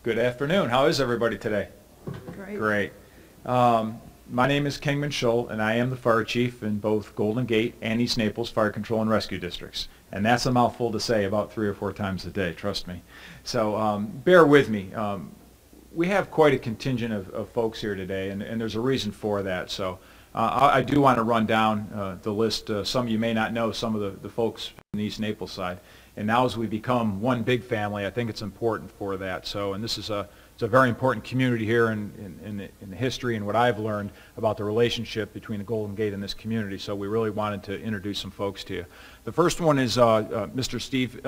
Good afternoon. How is everybody today? Great. Great. My name is Kingman Schuldt, and I am the fire chief in both Golden Gate and East Naples Fire Control and Rescue Districts. And that's a mouthful to say about 3 or 4 times a day, trust me. So bear with me. We have quite a contingent of folks here today, and there's a reason for that. So I do want to run down the list. Some of you may not know some of the folks from the East Naples side. And now as we become one big family, I think it's important for that. So, and this is it's a very important community here in the history and what I've learned about the relationship between the Golden Gate and this community. So we really wanted to introduce some folks to you. The first one is Mr. Steve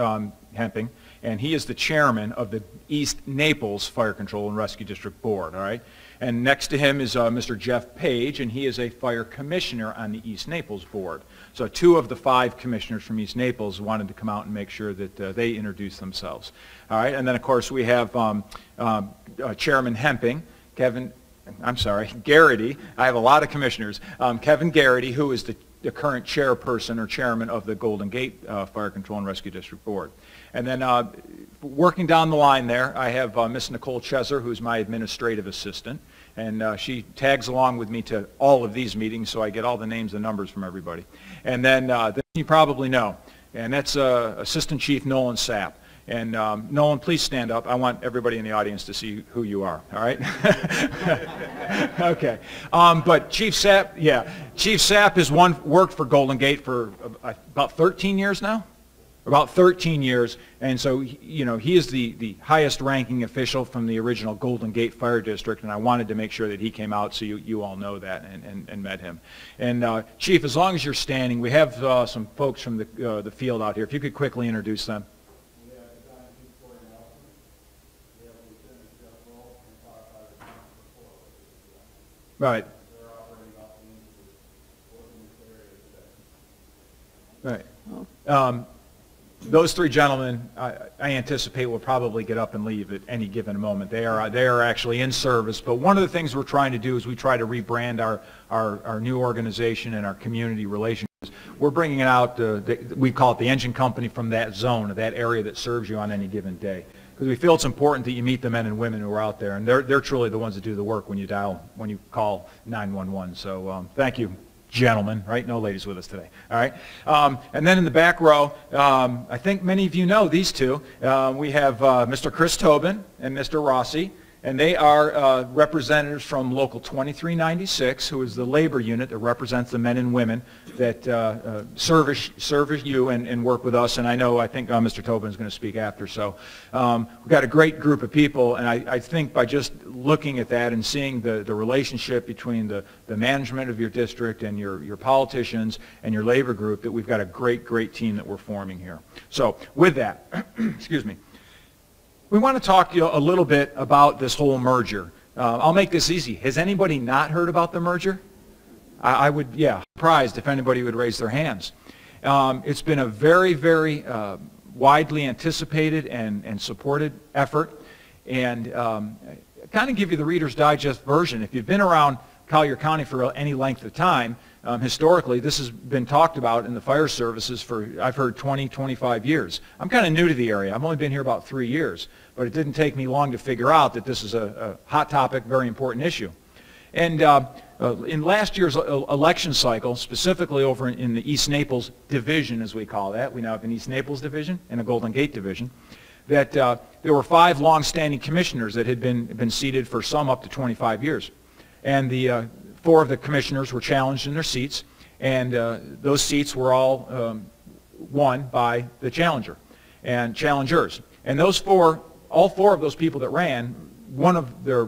Hemping, and he is the chairman of the East Naples Fire Control and Rescue District Board, all right? And next to him is Mr. Jeff Page, and he is a fire commissioner on the East Naples Board. So 2 of the 5 commissioners from East Naples wanted to come out and make sure that they introduce themselves. All right, and then of course we have Chairman Hemping, Garrity. I have a lot of commissioners. Kevin Garrity, who is the current chairperson or chairman of the Golden Gate Fire Control and Rescue District Board. And then working down the line there, I have Miss Nicole Cheser, who's my administrative assistant. And she tags along with me to all of these meetings, so I get all the names and numbers from everybody. And then you probably know, and that's Assistant Chief Nolan Sapp. And Nolan, please stand up. I want everybody in the audience to see who you are, all right? Okay. But Chief Sapp, yeah, Chief Sapp has worked for Golden Gate for about 13 years now? About 13 years, and so you know he is the highest ranking official from the original Golden Gate Fire District, and I wanted to make sure that he came out so you all know that and met him. And Chief, as long as you're standing, we have some folks from the field out here. If you could quickly introduce them. Right. Right. Those 3 gentlemen, I anticipate, will probably get up and leave at any given moment. They are actually in service. But one of the things we're trying to do is we try to rebrand our new organization and our community relations. We're bringing it out, we call it the engine company, from that zone, that area that serves you on any given day. Because we feel it's important that you meet the men and women who are out there, and they're truly the ones that do the work when you call 911. So thank you, gentlemen, right? No ladies with us today, all right? And then in the back row, I think many of you know these 2. We have Mr. Chris Tobin and Mr. Rossi, and they are representatives from Local 2396, who is the labor unit that represents the men and women that service you and work with us. And I think Mr. Tobin is going to speak after. So we've got a great group of people, and I think by just looking at that and seeing the relationship between the management of your district and your politicians and your labor group, that we've got a great team that we're forming here. So with that, excuse me. We want to talk to you a little bit about this whole merger. I'll make this easy. Has anybody not heard about the merger? I would, yeah, surprised if anybody would raise their hands. It's been a very widely anticipated and supported effort. And kind of give you the Reader's Digest version. If you've been around Collier County for any length of time, historically, this has been talked about in the fire services for, I've heard, 20, 25 years. I'm kind of new to the area. I've only been here about 3 years, but it didn't take me long to figure out that this is a hot topic, very important issue. And in last year's election cycle, specifically over in the East Naples division, as we call that, we now have an East Naples division and a Golden Gate division, that there were 5 long-standing commissioners that had been seated for some up to 25 years. And the 4 of the commissioners were challenged in their seats, and those seats were all won by the challenger and challengers. And those all four of those people that ran, one of their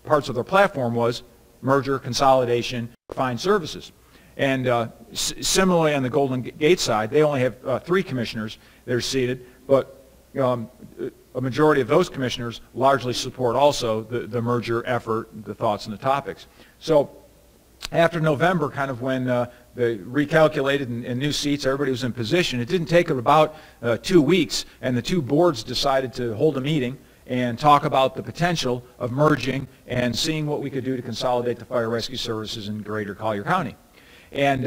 parts of their platform was merger, consolidation, refined services. And similarly on the Golden Gate side, they only have 3 commissioners that are seated, but a majority of those commissioners largely support also the merger effort, the thoughts and the topics. So after November, kind of when they recalculated and new seats, everybody was in position, it didn't take about 2 weeks, and the 2 boards decided to hold a meeting and talk about the potential of merging and seeing what we could do to consolidate the fire rescue services in greater Collier County. And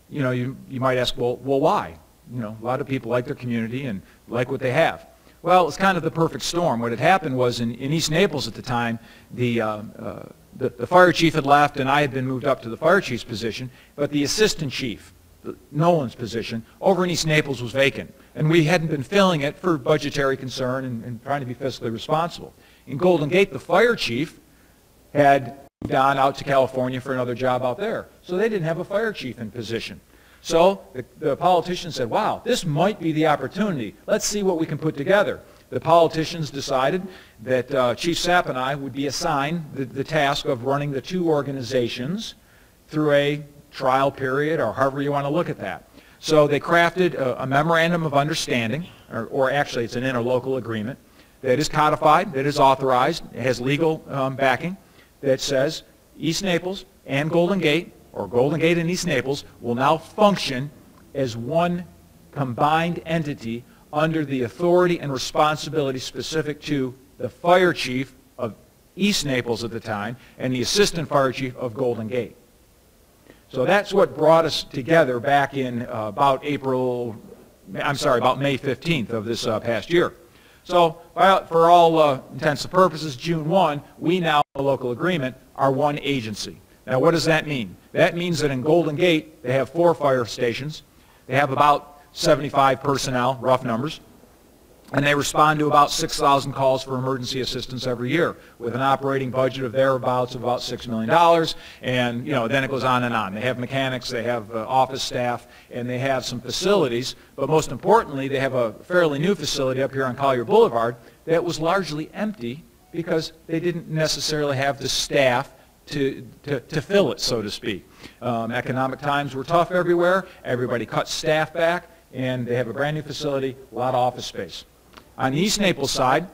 you might ask, well, why? A lot of people like their community and like what they have. Well, it's kind of the perfect storm. What had happened was in East Naples at the time, the fire chief had left and I had been moved up to the fire chief's position, but the assistant chief, Nolan's position, over in East Naples was vacant. And we hadn't been filling it for budgetary concern and trying to be fiscally responsible. In Golden Gate, the fire chief had moved on out to California for another job out there. So they didn't have a fire chief in position. So the politicians said, wow, this might be the opportunity. Let's see what we can put together. The politicians decided that Chief Sapp and I would be assigned the task of running the two organizations through a trial period, or however you want to look at that. So they crafted a memorandum of understanding, or actually it's an interlocal agreement, that is codified, that is authorized, it has legal backing, that says East Naples and Golden Gate, or Golden Gate and East Naples, will now function as one combined entity under the authority and responsibility specific to the fire chief of East Naples at the time and the assistant fire chief of Golden Gate. So that's what brought us together back in about May 15th of this past year. So for all intents and purposes, June 1, we now, in a local agreement, are one agency. Now what does that mean? That means that in Golden Gate, they have 4 fire stations. They have about 75 personnel, rough numbers, and they respond to about 6,000 calls for emergency assistance every year with an operating budget of thereabouts of about $6 million, and then it goes on and on. They have mechanics, they have office staff, and they have some facilities, but most importantly, they have a fairly new facility up here on Collier Boulevard that was largely empty because they didn't necessarily have the staff to fill it, so to speak. Economic times were tough everywhere. Everybody cut staff back, and they have a brand new facility, a lot of office space. On the East Naples side,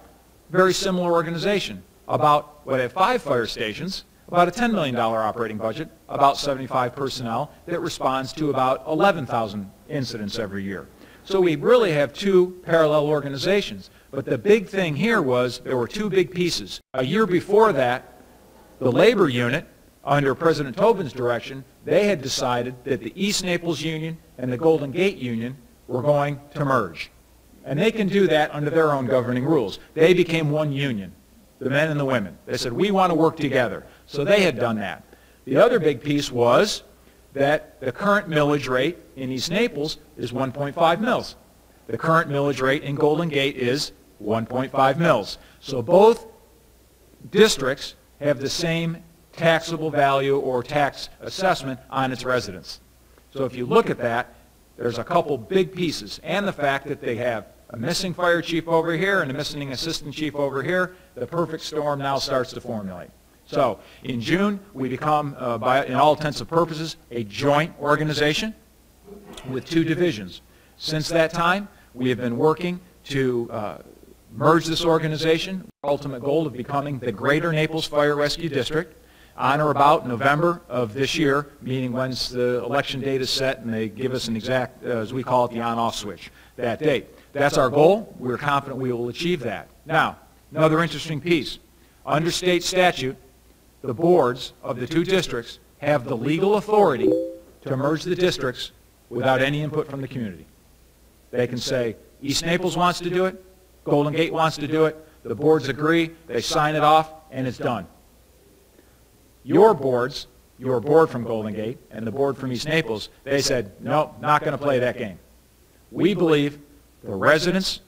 very similar organization. They have 5 fire stations, about a $10 million operating budget, about 75 personnel, that responds to about 11,000 incidents every year. So we really have 2 parallel organizations. But the big thing here was there were 2 big pieces. A year before that, the labor unit, under President Tobin's direction, they had decided that the East Naples Union and the Golden Gate Union were going to merge. And they can do that under their own governing rules. They became one union, the men and the women. They said, we want to work together. So they had done that. The other big piece was that the current millage rate in East Naples is 1.5 mils. The current millage rate in Golden Gate is 1.5 mils. So both districts have the same taxable value or tax assessment on its residents. So if you look at that, there's a couple big pieces, and the fact that they have a missing fire chief over here and a missing assistant chief over here, the perfect storm now starts to formulate. So in June, we become, in all intents and purposes, a joint organization with 2 divisions. Since that time, we have been working to merge this organization with the ultimate goal of becoming the Greater Naples Fire Rescue District on or about November of this year, meaning once the election date is set and they give us an exact, as we call it, the on-off switch, that date. That's our goal. We're confident we will achieve that. Now, another interesting piece. Under state statute, the boards of the 2 districts have the legal authority to merge the districts without any input from the community. They can say, East Naples wants to do it, Golden Gate wants to do it, the boards agree, they sign it off, and it's done. Your boards, your board from Golden Gate and the board from East Naples, they said, no, not going to play that game. We believe the residents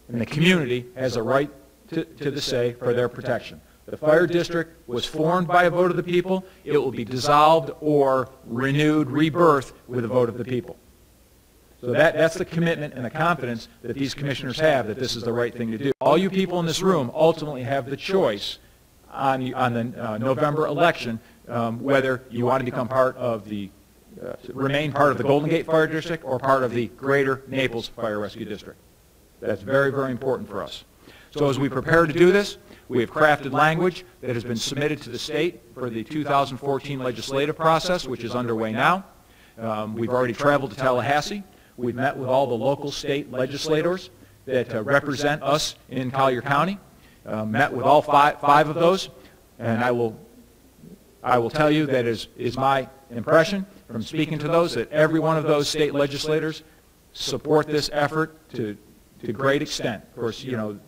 and the community has a right to the say for their protection. The fire district was formed by a vote of the people. It will be dissolved or renewed, rebirthed with a vote of the people. So that's the commitment and the confidence that these commissioners have that this is the right thing to do. All you people in this room ultimately have the choice on the November election whether you want to become part of remain part of the Golden Gate Fire District or part of the Greater Naples Fire Rescue District. That's very, very important for us. So as we prepare to do this, we have crafted language that has been submitted to the state for the 2014 legislative process, which is underway now. We've already traveled to Tallahassee. We've met with all the local state legislators that represent us in Collier County. Met with all five of those, and I will tell you that is my impression from speaking to those that every one of those state legislators support this effort to to great extent. Of course, you know,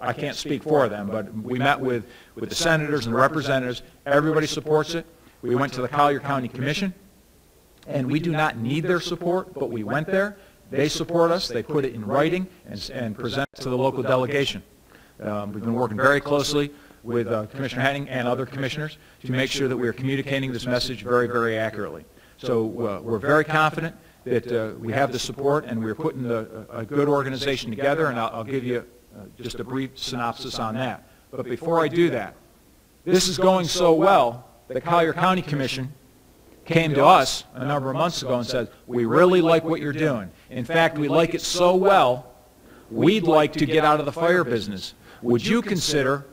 I can't speak for them, but we met with the senators and the representatives. Everybody supports it. We went to the Collier County Commission, and we do not need their support, but we went there. They support us. They put it in writing and present it to the local delegation. We've been working very closely with Commissioner Henning and other commissioners to make sure that we are communicating this message very, very accurately. So we're very confident that we have the support, and we're putting a good organization together, and I'll give you just a brief synopsis on that. But before I do that, this is going so well, the Collier County Commission came to us a number of months ago and said, we really like what you're doing. In fact, we like it so well, we'd like to get out of the fire business. Would you consider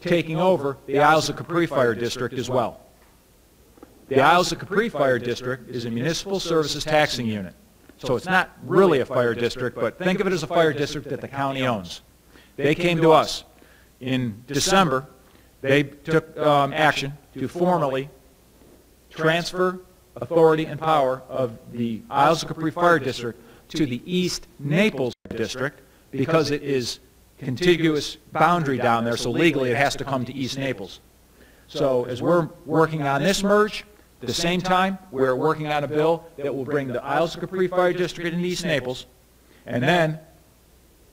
taking over the Isles of Capri Fire District as well? The Isles of Capri Fire District is a municipal services taxing unit. So it's not really a fire district, but think of it as a fire district that the county owns. They came to us in December. They took action to formally transfer authority and power of the Isles of Capri Fire District to the East Naples District because it is contiguous boundary down there, so legally it has to come to East Naples. So as we're working on this merge, at the same time, we're working on a bill that will bring the Isles of Capri Fire District into East Naples, and then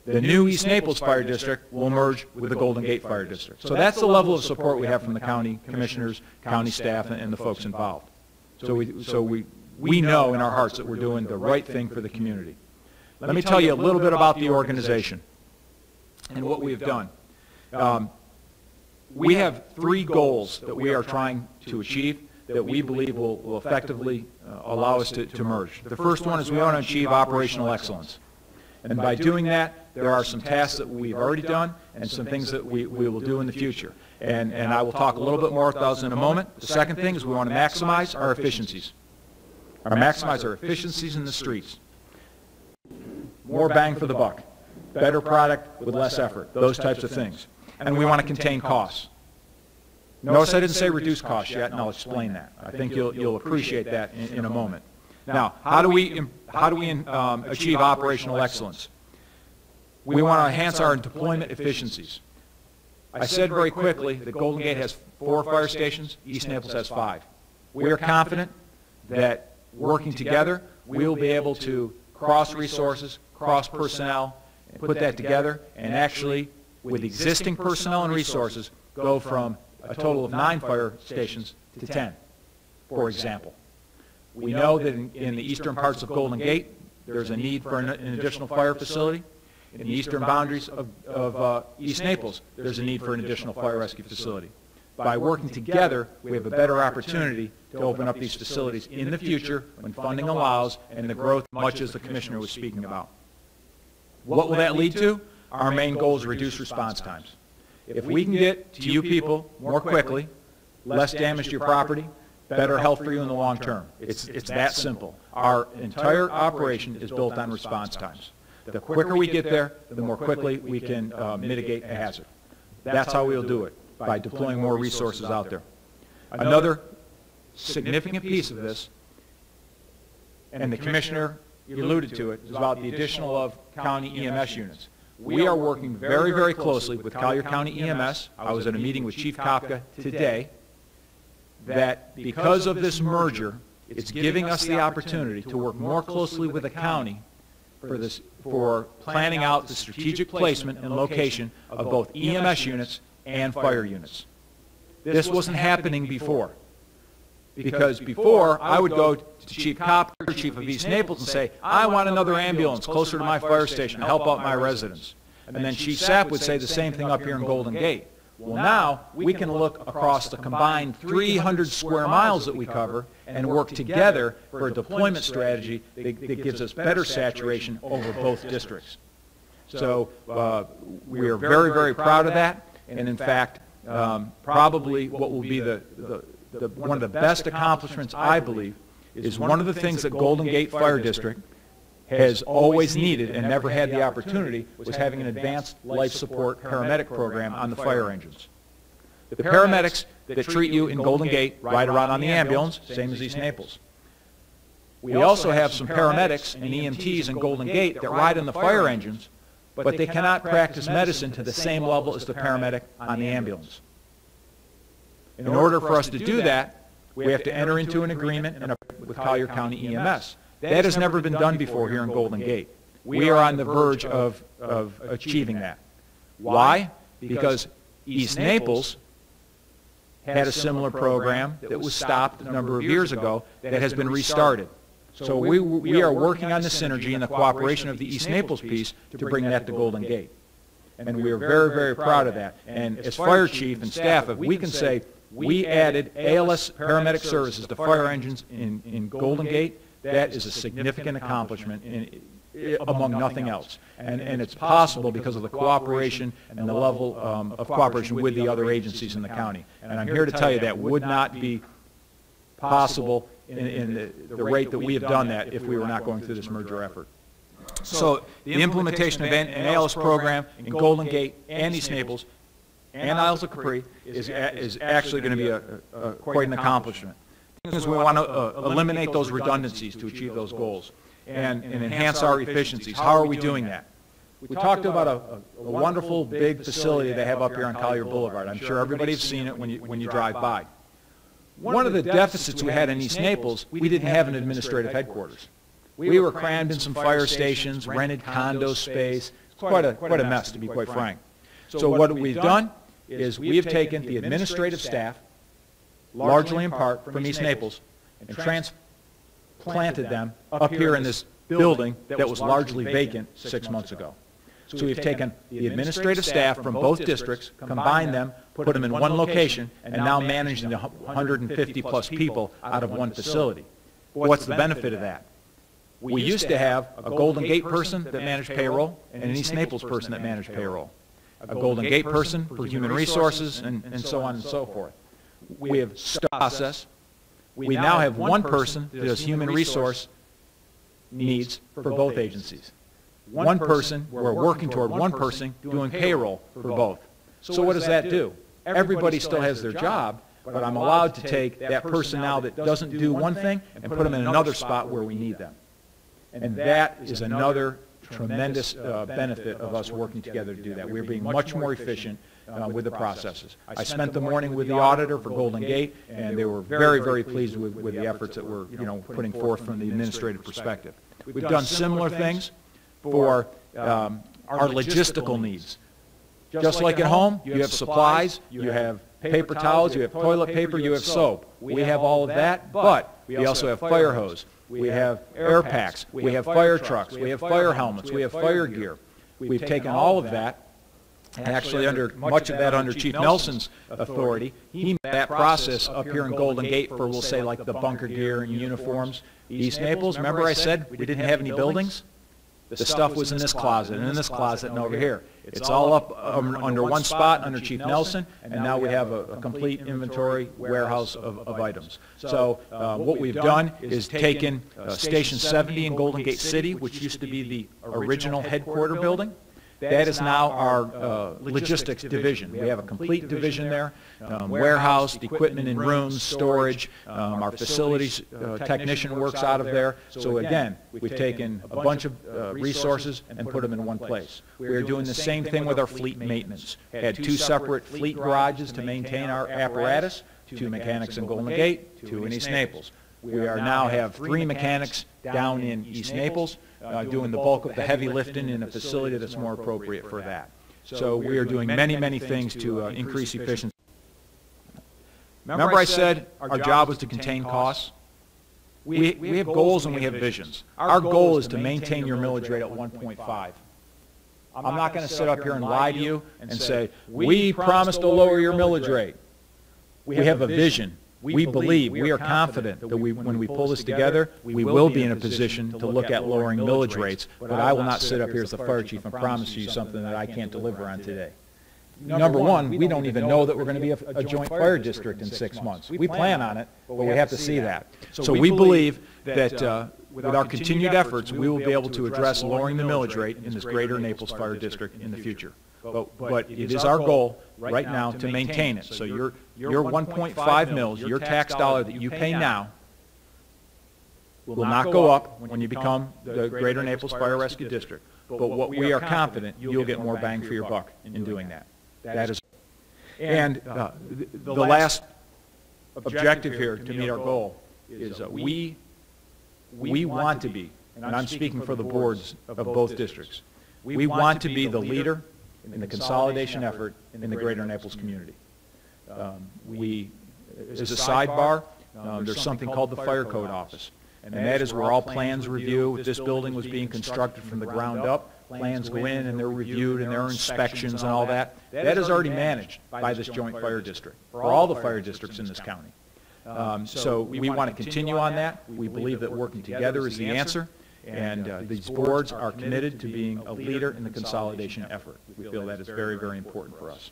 the new East Naples Fire District will merge with the Golden Gate Fire District. So that's the level of support we have from the county commissioners, county staff, and the folks involved. So we know in our hearts that we're doing the right thing for the community. Let me tell you a little bit about the organization and what we've done. We have 3 goals that we are trying to achieve that we believe will effectively allow us to merge. The first one is we want to achieve operational excellence. And by doing that, there are some tasks that we've already done and some things that we will do in the future. And I will talk a little bit more about those in a moment. The second thing is we want to maximize our efficiencies. Maximize our efficiencies in the streets. More bang for the buck. Better product with less effort. Those types of things. And we want to contain costs. Notice I didn't say reduce costs yet, and I'll explain that. I think you'll appreciate that in a moment. Now, how do we achieve operational excellence? We want to enhance our deployment efficiencies. I said very quickly that Golden Gate has 4 fire stations, East Naples has 5. We are confident that working together, we will be able to cross resources, cross personnel, and put that together, and actually, with existing personnel and resources, go from a total of 9 fire stations to 10, for example. We know that in the eastern parts of Golden Gate, there's a need for an additional fire facility. In the eastern boundaries of East Naples, there's a need for an additional fire rescue facility. By working together, we have a better opportunity to open up these facilities in the future when funding allows and the growth, much as the Commissioner was speaking about. What will that lead to? Our main goal is to reduce response times. If we can get to you people more quickly, less damage to your property, better health for you in the long term. It's that simple. Our entire operation is built on response times. The quicker we get there, the more quickly we can mitigate a hazard. That's how we'll do it, by deploying more resources out there. Another significant piece of this, and the Commissioner alluded to it, is about the additional of county EMS units. We are working very, very closely with Collier County EMS. I was at a meeting with Chief Kopka today, that because of this merger, it's giving us the opportunity to work more closely with the county for planning out the strategic placement and location of both EMS units and fire units. This wasn't happening before. Because before, I would go to Chief Kopka, Chief of East Naples, and say, I want another ambulance closer to my fire station to help out my residents. And then Chief Sapp would say the same thing up here in Golden Gate. Well, now we can look across the combined 300 square miles that we cover and work together for a deployment strategy that gives us better saturation over both districts. So we are very, very proud of that. And in fact, probably what will be one of the best accomplishments, I believe, is one of the things that Golden Gate Fire District has always needed and never had the opportunity was having an advanced life support paramedic program on the fire engines. The paramedics that treat you in Golden Gate ride around on the ambulance, same as East Naples. We also have some paramedics and EMTs in Golden Gate that ride in the fire engines, but they cannot practice medicine to the same level as the paramedic on the ambulance. In order for us to do that, we have to enter into an agreement with Collier County EMS. That has never been done before here in Golden Gate. We are on the verge of achieving that. Why? Because East Naples had a similar program that was stopped a number of years ago that has been restarted. So we are working on the synergy and the cooperation of the East Naples piece to bring that to Golden Gate. And we are very, very proud of that. And as fire chief and staff, if we can say we added ALS paramedic services to fire engines in Golden Gate, that is a significant accomplishment among nothing else. And it's possible because of the cooperation and the level of cooperation with the other agencies in the county. And I'm here to tell you that would not be possible in the rate that we have done that if we were not going through this merger effort. So the implementation of an ALS program in Golden Gate and East Naples and Isles of Capri is actually going to be quite an accomplishment. Because we want to eliminate those redundancies to achieve those goals and enhance our efficiencies. How are we doing that? We talked about a wonderful big facility they have up here on Collier Boulevard. I'm sure everybody's seen it when you drive by. One of the deficits we had in East Naples, we didn't have an administrative headquarters. We were crammed in some fire stations, rented condo space. It's quite a mess, to be quite frank. So what we've done is we have taken the administrative staff, largely in part from East Naples, and transplanted them up here in this building that was largely vacant 6 months ago. So we've taken the administrative staff from both districts, combined them, put them in one location, and now managing the 150 plus people out of one facility. What's the benefit of that? We used to have a Golden Gate person that managed payroll and an East Naples person that managed payroll. A Golden Gate person for human resources and so on and so forth. We have process. We now have one person that does human resource needs for both agencies. One person, we're working toward one person doing payroll for both. So what does that do? Everybody still has their job, but I'm allowed to take that person now that doesn't do one thing and put them in another spot where we need them. And that is another tremendous benefit of us working together to do that. We're being much more efficient with the processes. I spent the morning with the auditor for Golden Gate, and they were very, very pleased with the efforts that we're putting forth from the administrative perspective. We've done similar things for our logistical needs. Just like at home, you have supplies, you have paper towels, you have toilet paper, you have soap. We have all of that, but we also have fire hose. We have air packs, we have fire trucks, we have fire helmets, we have fire gear. We've taken all of that, actually much of that under Chief Nelson's authority. He made that process up here in Golden Gate for, we'll say, like the bunker gear and uniforms. East Naples, remember I said we didn't have any buildings? The stuff was in this closet and in this closet and over here. It's all up under one spot under Chief Nelson, and now we have a complete inventory warehouse of items. So what we've done is taken Station 70 in Golden Gate City, which used to be the original headquarter building. That is now our logistics division. We have a complete division there, warehouse, equipment in rooms, storage. Our facilities technician works out of there. So again, we've taken a bunch of resources and put them in one place. We are doing the same thing with our fleet maintenance. Had 2 separate fleet garages to maintain our apparatus, 2 mechanics in Golden Gate, 2 in East Naples. We are now have 3 mechanics down in East Naples doing the bulk of the heavy lifting in a facility that's more appropriate for that. So we are doing many, many things to increase efficiency. Remember I said our job was to contain costs? We have goals and we have visions. Our goal is to maintain your millage rate at 1.5. I'm not going to sit up here and lie to you and say, we promised to lower your millage rate. We have a vision. We believe, we are confident that when we pull this together, we will be in a position to look at lowering millage rates, but I will not sit up here as the fire chief and promise you something that I can't deliver on today. Number one, we don't even know that we're going to be a joint fire district in 6 months. We plan on it, but we have to see that. So we believe that with our continued efforts, we will be able to address lowering the millage rate in this greater Naples Fire District in the future. But it is our goal right now to maintain it. So your 1.5 mils, your tax dollar that you pay now, will not go up when you become the Greater Naples Fire Rescue District. but what we are confident you'll get more bang for your buck in doing that. That is, and the last objective here to meet our goal is we want to be, and I'm speaking for the boards of both districts, we want to be the leader in the consolidation effort in the greater Naples community. As a sidebar, there's something called the Fire Code Office, and that is where all plans review. If this building was being constructed from the ground up, plans go in and they're reviewed and there are inspections and all that. That is already managed by this joint fire district for all the fire districts in this county. So we want to continue on that. We believe that working together is the answer, and these boards are committed to being a leader in the consolidation effort. We feel that is very, very important for us.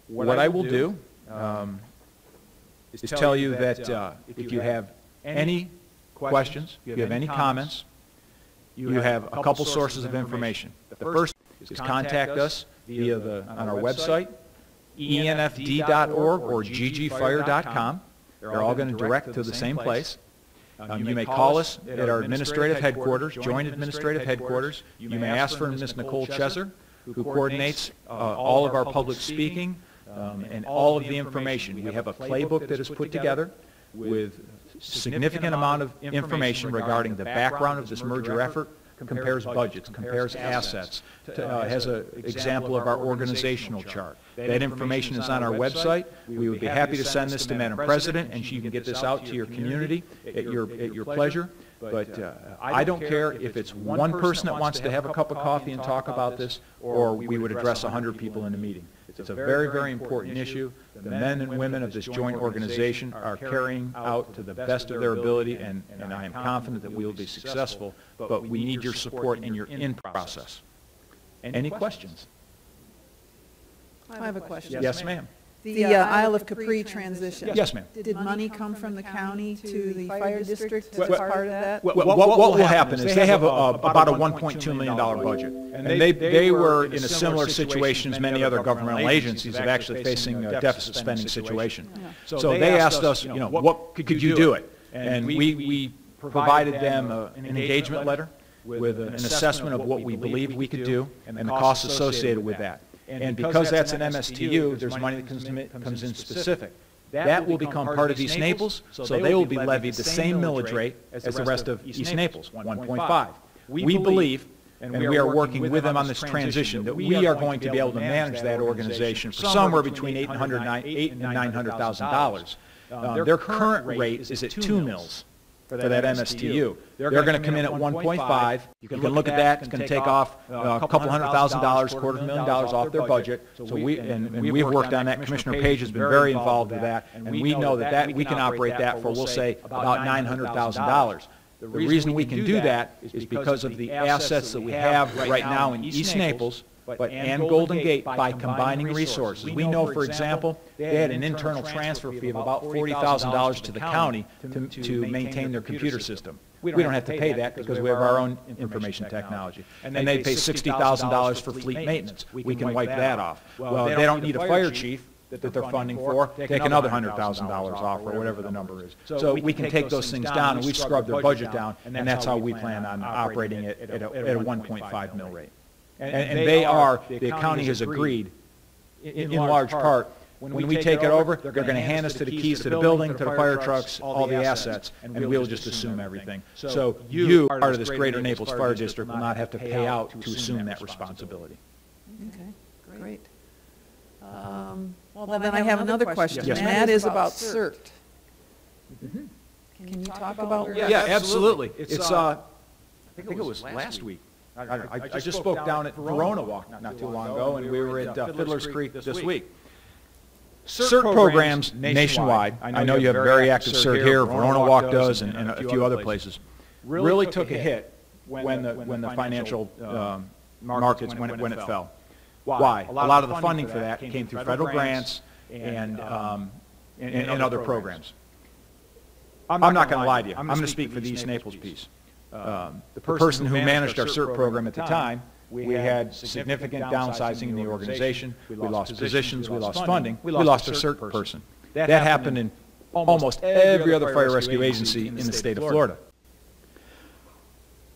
What I will do is tell you that if you have any questions, if you have any comments, you have a couple sources of information. The first is contact us via on our website, enfd.org or ggfire.com. They're all going to direct to the same place. You may call us at our administrative headquarters, joint administrative headquarters. You may ask for Ms. Nicole Cheser, who coordinates all of our public speaking and all of the information. We have a playbook that is put together with significant amount of information regarding the background of this merger effort, compares budgets, compares assets, has an example of our organizational chart. That information is on our website. We would be happy to send this to Madam President, and she can get this out to your community at your pleasure. But I don't care if it's one person that wants to have a cup of coffee and talk about this, or we would address 100 people in a meeting. It's a very, very important issue. The men and women of this joint organization are carrying out to the best of their ability, and I am confident that we will be successful, but we need your support in your in-process. Any questions? I have a question. Yes, ma'am. The Isle of Capri transition. Yes, ma'am. Did money come from the county to the fire district as part of that? What will happen is they have about a $1.2 million budget. And they were in a similar situation as many other governmental agencies of actually facing a deficit spending situation. So they asked us, what could you do it? And we provided them an engagement letter with an assessment of what we believe we could do and the costs associated with that. And because that's an MSTU, there's money that comes in specific. That will become part of East Naples, so they will be levied the same millage rate as the rest of East Naples, 1.5. We believe, and we are working with them on this transition, that we are going to be able to manage that organization for somewhere between $800,000 and $900,000. Their current rate is at 2 mils. For that MSTU. They're going to come in at 1.5. You can look at that. It's going to take off a couple $100,000, $250,000 off their budget. So we've worked on that. Commissioner Page has been very involved with that, and we know that we can operate that for, we'll say, about $900,000. The reason we can do that is because of the assets that we have right now in East Naples and Golden Gate by combining resources. We know, for example, they had an internal transfer fee of about $40,000 to the county to maintain their computer system. We don't have to pay that because we have our own information technology. And they pay $60,000 for fleet maintenance. We can wipe that off. Well, they don't need a fire chief that they're funding for, take another $100,000 off or whatever the number is. So we can take those things down, and we've scrubbed their budget down, and that's how we plan on operating it at a 1.5 mil rate. And the county has agreed, in large part, when we take it over, they're going to hand us the keys to the building, to the fire trucks, all the assets, and we'll just assume everything. So you, part of this Greater Naples Fire District, will not have to pay out to assume that responsibility. Okay, great. Well, then I have another question, and that is about CERT. Can you talk about? Yeah, absolutely. It's I think it was last week. I just spoke down at Verona Walk not too long ago, and we were at Fiddler's Creek this week. CERT programs nationwide, I know you have very active CERT here, Verona Walk does, and a few other places, really took a hit when the financial markets, when it fell. Why? A lot of the funding for that came through federal grants and other programs. I'm not going to lie to you. I'm going to speak for the East Naples piece. The person who managed our CERT program at the time, we had significant downsizing in the organization. We lost positions, we lost funding, we lost our CERT person. That happened in almost every other fire rescue agency in the state of Florida.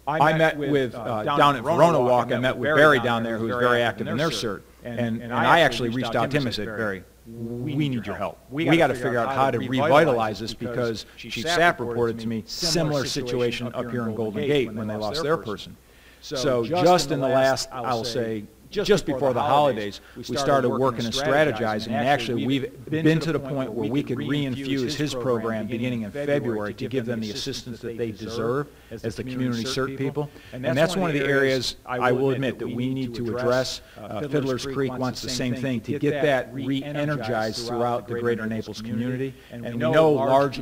I met with, down at Verona Walk, I met with Barry down there, who's very active in their cert. And I actually reached out to him and said, Barry, we need your help. We got to figure out how to revitalize this, because Chief Sapp reported to me similar situation up here in Golden Gate when they lost their person. So just in the last, I'll say, just before the holidays, we started working and strategizing, and actually we've been to the point where we could reinfuse his program beginning in February to give them the assistance that they deserve as the community cert people. And that's one of the areas I will admit that we need to address. Fiddler's Creek wants the same thing, to get that re-energized throughout the greater Naples community. And we know large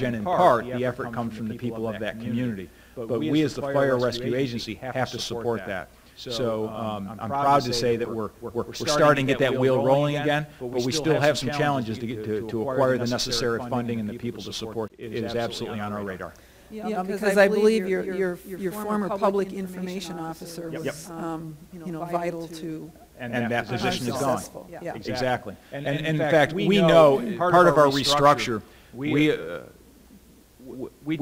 and in part the effort comes from the people of that community. But we as the Fire Rescue Agency have to support that. So I'm proud to say that we're starting to get that wheel rolling again, but we still have some challenges to get to acquire the necessary funding and the people to support. It is absolutely on our radar. Yeah, because I believe your former public information officer was, vital to. And that position is gone. Yeah. Exactly. And in fact, we know part of our restructure, we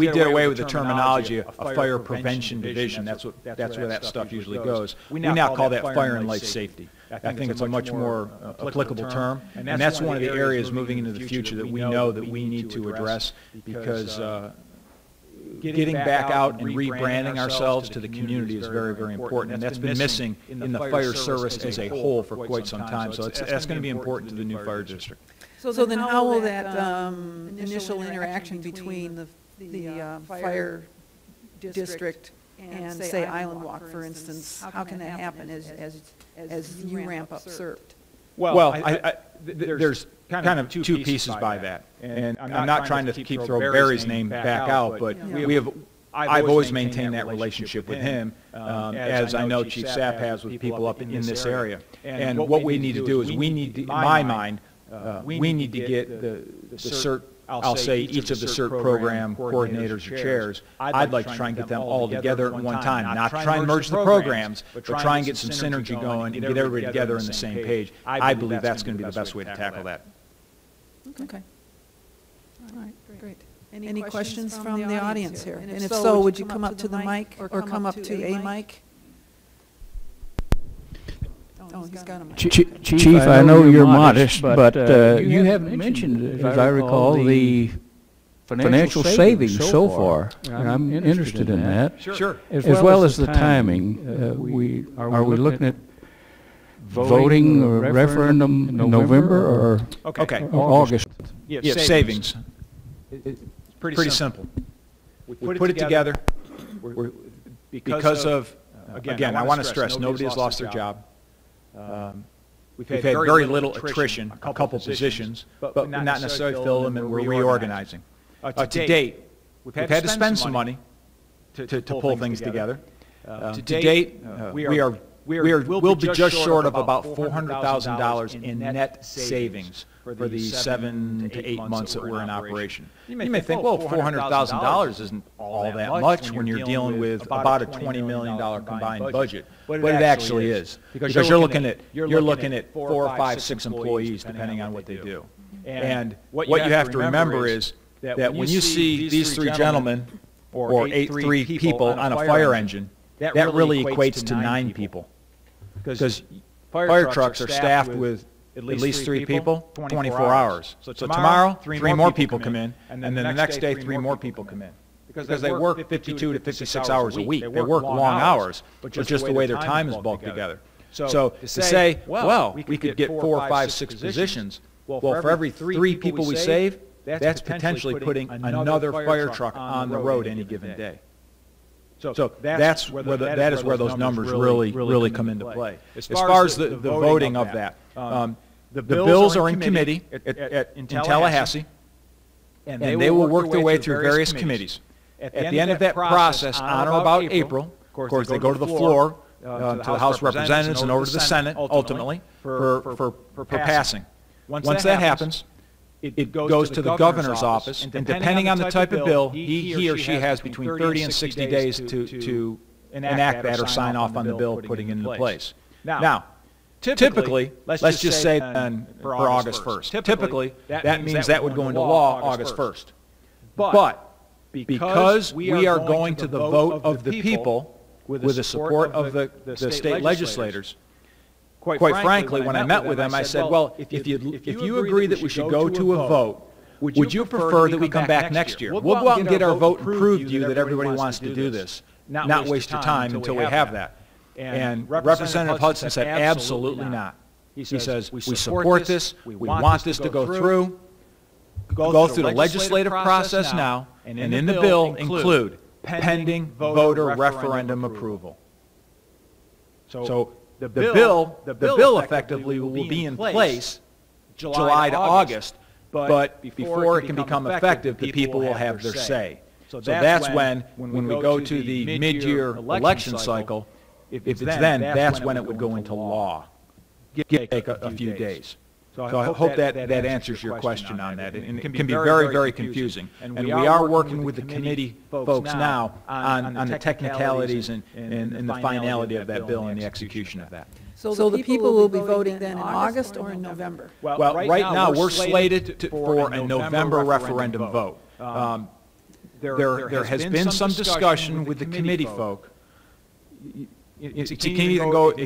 did away with the terminology of fire prevention division. That's where that stuff usually goes. We now call that fire and life safety. I think it's a much more applicable term, and that's one of the areas moving into the future that we know that we need to address, because getting back out and rebranding ourselves to the community is very, very important, and that's been missing in the fire service as a whole for quite some time. So that's going to be important to the new fire district. So then how will that initial interaction between the fire district and, say, Island Walk, for instance, how can that happen as you ramp up CERT? Well, there's kind of two pieces by that. And I'm not trying to throw Barry's name back out, but I've always maintained that relationship with him, as I know Chief Sapp has with people up in this area. And what we need to do is we need to, in my mind, we need to get the CERT, I'll say each of the CERT program coordinators or chairs, I'd like to try and get them all together at one time, not try and merge the programs, but try and get some synergy going and get everybody together on the same page. I believe that's going to be the best way to tackle that. Okay. All right, great. Any questions from the audience here? And if so, would you come up to the mic or come up to a mic? Oh, he's got a mic. Chief, I know you're modest, but you haven't mentioned, as I recall, the financial savings so far. And I'm interested in that. Sure. As well as the timing. Are we looking at voting or referendum in November or August? Yeah, savings. It's pretty simple. We put it together because of, again, I want to stress, nobody has lost their job. We've had very little attrition, a couple positions, but not necessarily fill them, and we're reorganizing. To date, we've had to spend some money to pull things together. To date, we'll be just short of about $400,000 in net savings for the 7 to 8 months that we're in operation. You may think, well, $400,000 isn't all that much when you're dealing with about a $20 million combined budget, but it actually is, because you're looking at 4, 5, 6 employees depending on what they do. And what you have to remember is that when you see these 3 gentlemen or 3 people on a fire engine, that really equates to 9 people, because fire trucks are staffed with at least 3 people, 24 hours. So tomorrow, 3 more people come in, and then the next day, 3 more people come in. Because they work 52 to 56 hours a week. They work long hours, but just the way their time is bulked together. So to say, well, we could get 4, 5, 6 positions, well, for every 3 people we save, that's potentially putting another fire truck on the road any given day. So that is where those numbers really come into play. As far as the voting of that, the bills are in committee in Tallahassee, and they will work their way through various committees. At the end of that process, on or about April, of course, they go to the floor, to the House of Representatives and over to the Senate, ultimately, for passing. Once that happens, it goes to the governor's office, and depending on the type of bill, he or she has between 30 and 60 days to enact that or sign off on the bill, putting it into place. Now, typically, let's just say for August 1st. Typically, that means that would go into law August 1st. But because we are going to the vote of the people with the support of the state legislators. Quite frankly, when I met with them, I said, well, if you agree that we should go to a vote, would you prefer that we come back next year? We'll go out and get our vote and prove to you that everybody wants to do this, not waste your time until we have that. And Representative Hudson said, absolutely not. He says, we support this, we want this to go through, go through the legislative process now, and in the bill include pending voter referendum approval. So the bill effectively will be in place July to August, but before it can become effective, the people will have their say. So that's when we go to the mid-year election cycle, if it's then, that's when it would go into law. Take a few days. So I hope that answers your question on that. And it can be very, very confusing. And we are working with the committee folks now on the technicalities and the finality of that bill and the execution of that. So the people will be voting then in August or in November? Well, right now, we're slated for a November referendum vote. There has been some discussion with the committee folk. It can either go at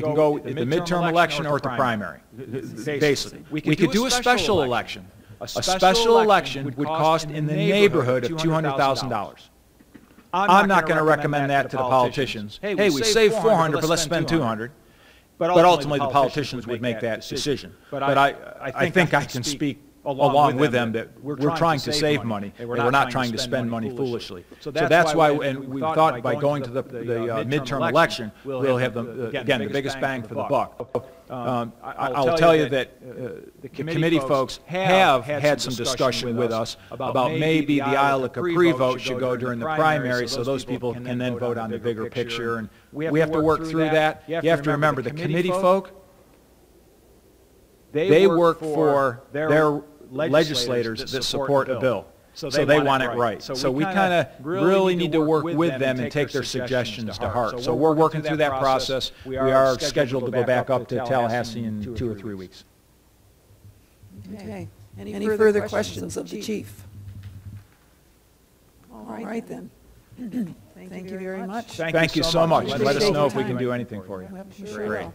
the midterm election or at the primary, basically. We could do a special election. A special election would cost in the neighborhood of $200,000. I'm not going to recommend that to the politicians. Hey, we saved $400, but let's spend $200. But ultimately, the politicians would make that decision. But I think I can speak along with them that we're trying to save money, and we're not trying to spend money foolishly. So that's why, and we thought by going to the midterm election, we'll have, again, the biggest bang for the buck. I'll tell you that the committee folks have had some discussion with us about maybe the Isle of Capri vote should go during the primary so those people can then vote on the bigger picture. And we have to work through that. You have to remember, the committee folk, they work for their legislators that support a bill. So they want it right. So we kind of really need to work with them and take their suggestions to heart. So we're working through that process. We are scheduled to go back up to Tallahassee in 2 or 3 weeks. Okay. Any further questions of the chief? All right then. Thank you very much. Thank you so much. Let us know if we can do anything for you. Sure. Great.